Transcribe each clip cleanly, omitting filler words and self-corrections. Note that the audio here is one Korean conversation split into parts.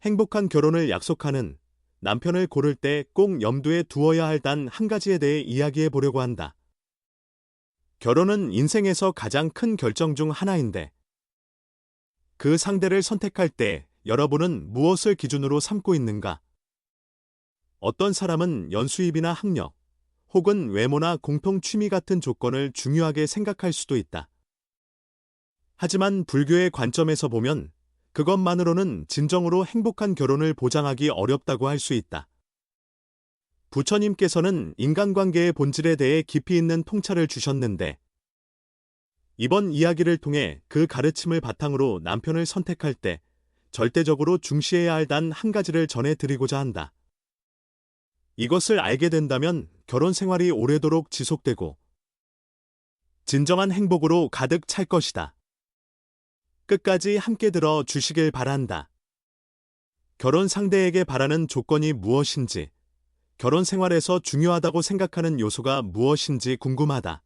행복한 결혼을 약속하는 남편을 고를 때 꼭 염두에 두어야 할 단 한 가지에 대해 이야기해 보려고 한다. 결혼은 인생에서 가장 큰 결정 중 하나인데, 그 상대를 선택할 때 여러분은 무엇을 기준으로 삼고 있는가? 어떤 사람은 연수입이나 학력, 혹은 외모나 공통 취미 같은 조건을 중요하게 생각할 수도 있다. 하지만 불교의 관점에서 보면 그것만으로는 진정으로 행복한 결혼을 보장하기 어렵다고 할 수 있다. 부처님께서는 인간관계의 본질에 대해 깊이 있는 통찰을 주셨는데, 이번 이야기를 통해 그 가르침을 바탕으로 남편을 선택할 때 절대적으로 중시해야 할 단 한 가지를 전해드리고자 한다. 이것을 알게 된다면 결혼 생활이 오래도록 지속되고 진정한 행복으로 가득 찰 것이다. 끝까지 함께 들어 주시길 바란다. 결혼 상대에게 바라는 조건이 무엇인지, 결혼 생활에서 중요하다고 생각하는 요소가 무엇인지 궁금하다.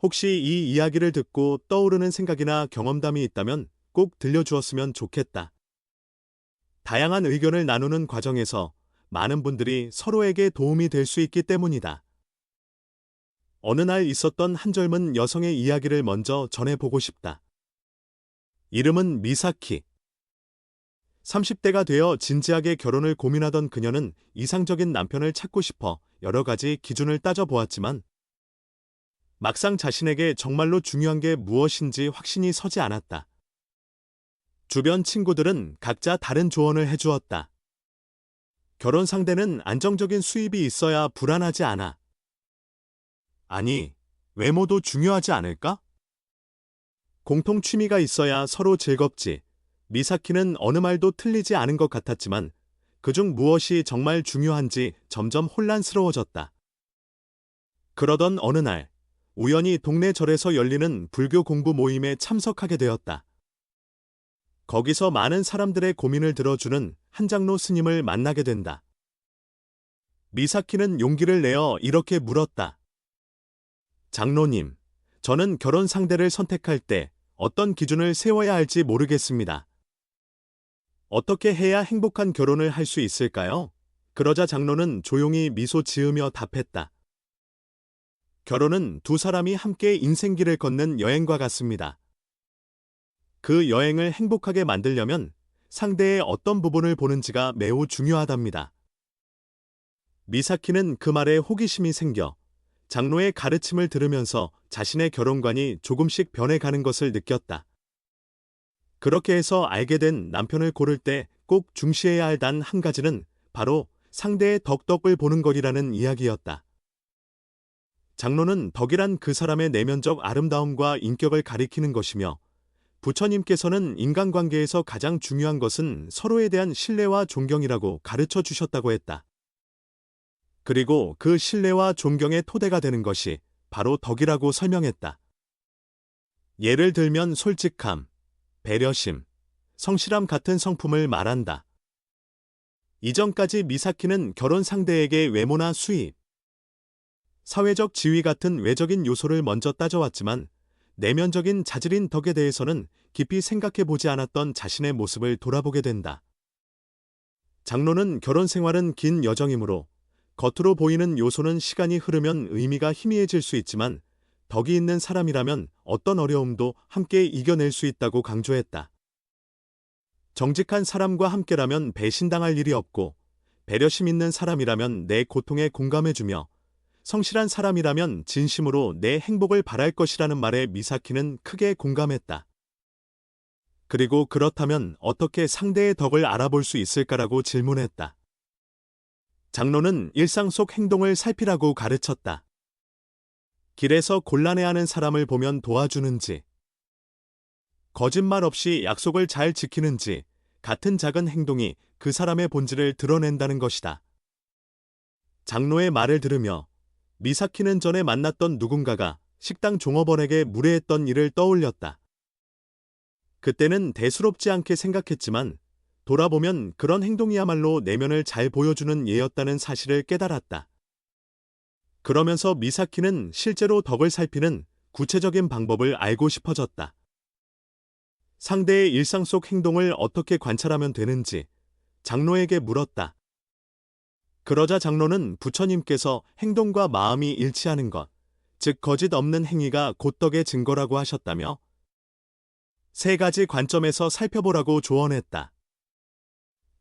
혹시 이 이야기를 듣고 떠오르는 생각이나 경험담이 있다면 꼭 들려주었으면 좋겠다. 다양한 의견을 나누는 과정에서 많은 분들이 서로에게 도움이 될 수 있기 때문이다. 어느 날 있었던 한 젊은 여성의 이야기를 먼저 전해보고 싶다. 이름은 미사키. 30대가 되어 진지하게 결혼을 고민하던 그녀는 이상적인 남편을 찾고 싶어 여러 가지 기준을 따져보았지만 막상 자신에게 정말로 중요한 게 무엇인지 확신이 서지 않았다. 주변 친구들은 각자 다른 조언을 해주었다. 결혼 상대는 안정적인 수입이 있어야 불안하지 않아. 아니, 외모도 중요하지 않을까? 공통 취미가 있어야 서로 즐겁지. 미사키는 어느 말도 틀리지 않은 것 같았지만 그중 무엇이 정말 중요한지 점점 혼란스러워졌다. 그러던 어느 날, 우연히 동네 절에서 열리는 불교 공부 모임에 참석하게 되었다. 거기서 많은 사람들의 고민을 들어주는 한 장로 스님을 만나게 된다. 미사키는 용기를 내어 이렇게 물었다. 장로님, 저는 결혼 상대를 선택할 때 어떤 기준을 세워야 할지 모르겠습니다. 어떻게 해야 행복한 결혼을 할 수 있을까요? 그러자 장로는 조용히 미소 지으며 답했다. 결혼은 두 사람이 함께 인생길을 걷는 여행과 같습니다. 그 여행을 행복하게 만들려면 상대의 어떤 부분을 보는지가 매우 중요하답니다. 미사키는 그 말에 호기심이 생겨 장로의 가르침을 들으면서 자신의 결혼관이 조금씩 변해가는 것을 느꼈다. 그렇게 해서 알게 된 남편을 고를 때 꼭 중시해야 할 단 한 가지는 바로 상대의 덕덕을 보는 것이라는 이야기였다. 장로는 덕이란 그 사람의 내면적 아름다움과 인격을 가리키는 것이며, 부처님께서는 인간관계에서 가장 중요한 것은 서로에 대한 신뢰와 존경이라고 가르쳐 주셨다고 했다. 그리고 그 신뢰와 존경의 토대가 되는 것이 바로 덕이라고 설명했다. 예를 들면 솔직함, 배려심, 성실함 같은 성품을 말한다. 이전까지 미사키는 결혼 상대에게 외모나 수입, 사회적 지위 같은 외적인 요소를 먼저 따져왔지만 내면적인 자질인 덕에 대해서는 깊이 생각해 보지 않았던 자신의 모습을 돌아보게 된다. 장로는 결혼 생활은 긴 여정이므로 겉으로 보이는 요소는 시간이 흐르면 의미가 희미해질 수 있지만 덕이 있는 사람이라면 어떤 어려움도 함께 이겨낼 수 있다고 강조했다. 정직한 사람과 함께라면 배신당할 일이 없고, 배려심 있는 사람이라면 내 고통에 공감해주며, 성실한 사람이라면 진심으로 내 행복을 바랄 것이라는 말에 미사키는 크게 공감했다. 그리고 그렇다면 어떻게 상대의 덕을 알아볼 수 있을까라고 질문했다. 장로는 일상 속 행동을 살피라고 가르쳤다. 길에서 곤란해하는 사람을 보면 도와주는지, 거짓말 없이 약속을 잘 지키는지, 같은 작은 행동이 그 사람의 본질을 드러낸다는 것이다. 장로의 말을 들으며 미사키는 전에 만났던 누군가가 식당 종업원에게 무례했던 일을 떠올렸다. 그때는 대수롭지 않게 생각했지만 돌아보면 그런 행동이야말로 내면을 잘 보여주는 예였다는 사실을 깨달았다. 그러면서 미사키는 실제로 덕을 살피는 구체적인 방법을 알고 싶어졌다. 상대의 일상 속 행동을 어떻게 관찰하면 되는지 장로에게 물었다. 그러자 장로는 부처님께서 행동과 마음이 일치하는 것, 즉 거짓 없는 행위가 곧덕의 증거라고 하셨다며 세 가지 관점에서 살펴보라고 조언했다.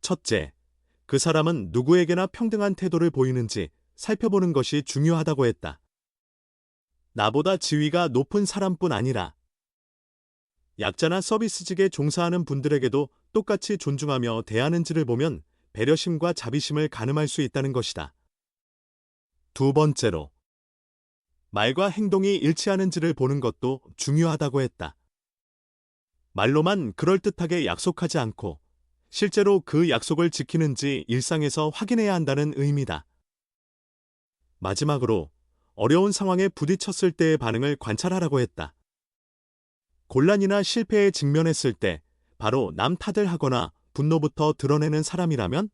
첫째, 그 사람은 누구에게나 평등한 태도를 보이는지 살펴보는 것이 중요하다고 했다. 나보다 지위가 높은 사람뿐 아니라 약자나 서비스직에 종사하는 분들에게도 똑같이 존중하며 대하는지를 보면 배려심과 자비심을 가늠할 수 있다는 것이다. 두 번째로, 말과 행동이 일치하는지를 보는 것도 중요하다고 했다. 말로만 그럴듯하게 약속하지 않고 실제로 그 약속을 지키는지 일상에서 확인해야 한다는 의미다. 마지막으로, 어려운 상황에 부딪혔을 때의 반응을 관찰하라고 했다. 곤란이나 실패에 직면했을 때 바로 남 탓을 하거나 분노부터 드러내는 사람이라면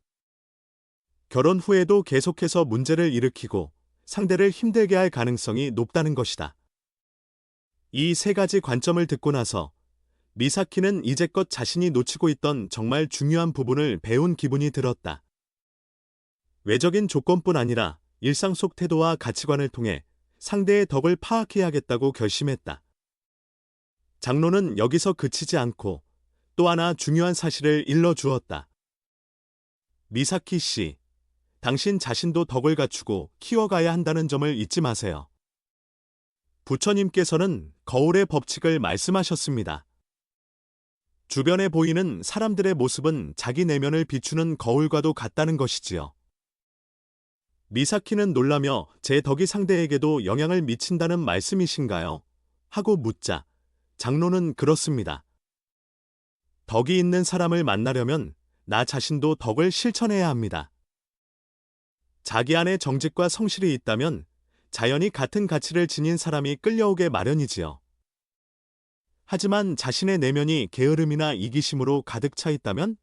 결혼 후에도 계속해서 문제를 일으키고 상대를 힘들게 할 가능성이 높다는 것이다. 이 세 가지 관점을 듣고 나서 미사키는 이제껏 자신이 놓치고 있던 정말 중요한 부분을 배운 기분이 들었다. 외적인 조건뿐 아니라 일상 속 태도와 가치관을 통해 상대의 덕을 파악해야겠다고 결심했다. 장로는 여기서 그치지 않고 또 하나 중요한 사실을 일러주었다. 미사키 씨, 당신 자신도 덕을 갖추고 키워가야 한다는 점을 잊지 마세요. 부처님께서는 거울의 법칙을 말씀하셨습니다. 주변에 보이는 사람들의 모습은 자기 내면을 비추는 거울과도 같다는 것이지요. 미사키는 놀라며 제 덕이 상대에게도 영향을 미친다는 말씀이신가요? 하고 묻자 장로는 그렇습니다. 덕이 있는 사람을 만나려면 나 자신도 덕을 실천해야 합니다. 자기 안에 정직과 성실이 있다면 자연히 같은 가치를 지닌 사람이 끌려오게 마련이지요. 하지만 자신의 내면이 게으름이나 이기심으로 가득 차 있다면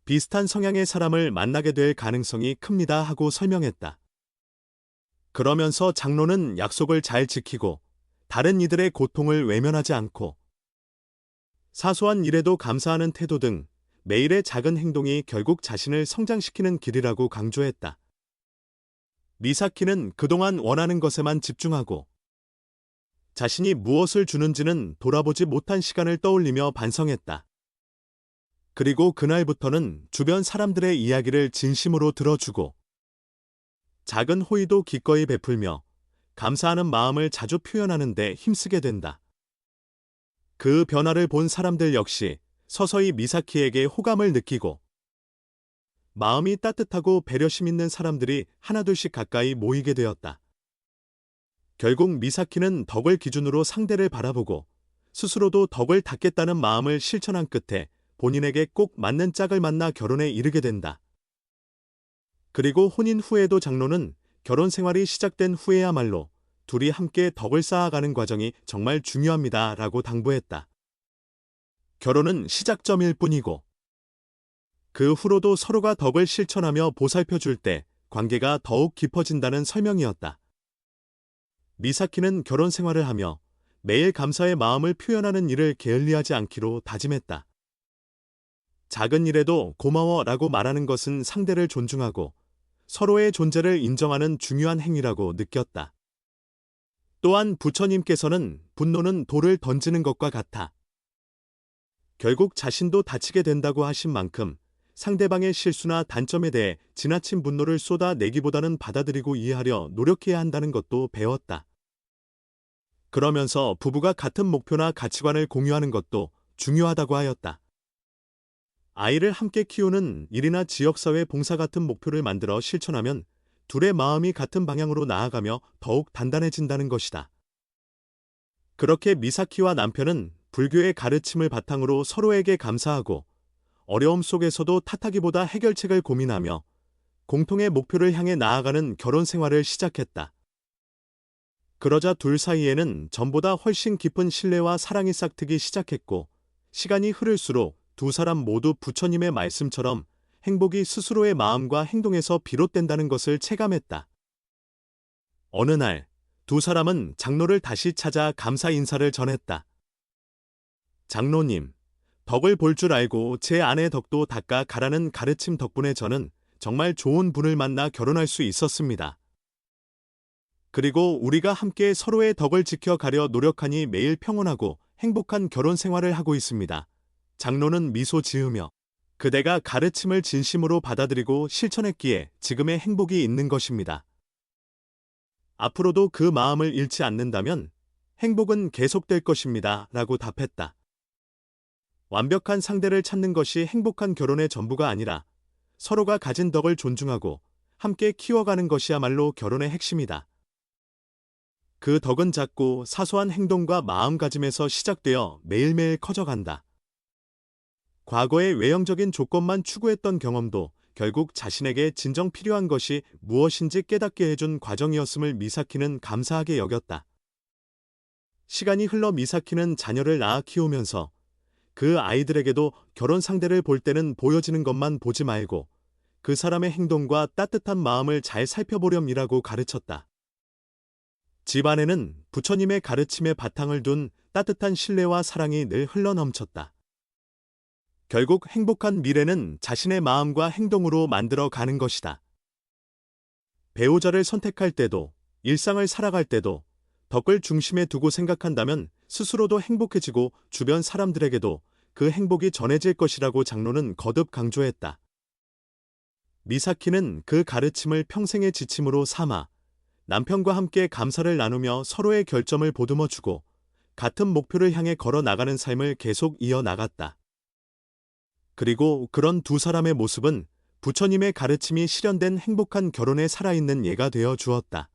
비슷한 성향의 사람을 만나게 될 가능성이 큽니다 하고 설명했다. 그러면서 장로는 약속을 잘 지키고 다른 이들의 고통을 외면하지 않고 사소한 일에도 감사하는 태도 등 매일의 작은 행동이 결국 자신을 성장시키는 길이라고 강조했다. 미사키는 그동안 원하는 것에만 집중하고 자신이 무엇을 주는지는 돌아보지 못한 시간을 떠올리며 반성했다. 그리고 그날부터는 주변 사람들의 이야기를 진심으로 들어주고 작은 호의도 기꺼이 베풀며 감사하는 마음을 자주 표현하는 데 힘쓰게 된다. 그 변화를 본 사람들 역시 서서히 미사키에게 호감을 느끼고 마음이 따뜻하고 배려심 있는 사람들이 하나둘씩 가까이 모이게 되었다. 결국 미사키는 덕을 기준으로 상대를 바라보고 스스로도 덕을 닦겠다는 마음을 실천한 끝에 본인에게 꼭 맞는 짝을 만나 결혼에 이르게 된다. 그리고 혼인 후에도 장로는 결혼 생활이 시작된 후에야말로 둘이 함께 덕을 쌓아가는 과정이 정말 중요합니다 라고 당부했다. 결혼은 시작점일 뿐이고 그 후로도 서로가 덕을 실천하며 보살펴줄 때 관계가 더욱 깊어진다는 설명이었다. 미사키는 결혼 생활을 하며 매일 감사의 마음을 표현하는 일을 게을리하지 않기로 다짐했다. 작은 일에도 고마워라고 말하는 것은 상대를 존중하고 서로의 존재를 인정하는 중요한 행위라고 느꼈다. 또한 부처님께서는 분노는 돌을 던지는 것과 같아 결국 자신도 다치게 된다고 하신 만큼 상대방의 실수나 단점에 대해 지나친 분노를 쏟아내기보다는 받아들이고 이해하려 노력해야 한다는 것도 배웠다. 그러면서 부부가 같은 목표나 가치관을 공유하는 것도 중요하다고 하였다. 아이를 함께 키우는 일이나 지역사회 봉사 같은 목표를 만들어 실천하면 둘의 마음이 같은 방향으로 나아가며 더욱 단단해진다는 것이다. 그렇게 미사키와 남편은 불교의 가르침을 바탕으로 서로에게 감사하고 어려움 속에서도 탓하기보다 해결책을 고민하며 공통의 목표를 향해 나아가는 결혼 생활을 시작했다. 그러자 둘 사이에는 전보다 훨씬 깊은 신뢰와 사랑이 싹트기 시작했고 시간이 흐를수록 두 사람 모두 부처님의 말씀처럼 행복이 스스로의 마음과 행동에서 비롯된다는 것을 체감했다. 어느 날 두 사람은 장로를 다시 찾아 감사 인사를 전했다. 장로님, 덕을 볼 줄 알고 제 아내 덕도 닦아 가라는 가르침 덕분에 저는 정말 좋은 분을 만나 결혼할 수 있었습니다. 그리고 우리가 함께 서로의 덕을 지켜가려 노력하니 매일 평온하고 행복한 결혼 생활을 하고 있습니다. 장로는 미소 지으며 그대가 가르침을 진심으로 받아들이고 실천했기에 지금의 행복이 있는 것입니다. 앞으로도 그 마음을 잃지 않는다면 행복은 계속될 것입니다. 라고 답했다. 완벽한 상대를 찾는 것이 행복한 결혼의 전부가 아니라 서로가 가진 덕을 존중하고 함께 키워가는 것이야말로 결혼의 핵심이다. 그 덕은 작고 사소한 행동과 마음가짐에서 시작되어 매일매일 커져간다. 과거의 외형적인 조건만 추구했던 경험도 결국 자신에게 진정 필요한 것이 무엇인지 깨닫게 해준 과정이었음을 미사키는 감사하게 여겼다. 시간이 흘러 미사키는 자녀를 낳아 키우면서 그 아이들에게도 결혼 상대를 볼 때는 보여지는 것만 보지 말고 그 사람의 행동과 따뜻한 마음을 잘 살펴보렴이라고 가르쳤다. 집안에는 부처님의 가르침에 바탕을 둔 따뜻한 신뢰와 사랑이 늘 흘러넘쳤다. 결국 행복한 미래는 자신의 마음과 행동으로 만들어 가는 것이다. 배우자를 선택할 때도, 일상을 살아갈 때도 덕을 중심에 두고 생각한다면 스스로도 행복해지고 주변 사람들에게도 그 행복이 전해질 것이라고 장로는 거듭 강조했다. 미사키는 그 가르침을 평생의 지침으로 삼아 남편과 함께 감사를 나누며 서로의 결점을 보듬어주고 같은 목표를 향해 걸어 나가는 삶을 계속 이어나갔다. 그리고 그런 두 사람의 모습은 부처님의 가르침이 실현된 행복한 결혼에 살아있는 예가 되어 주었다.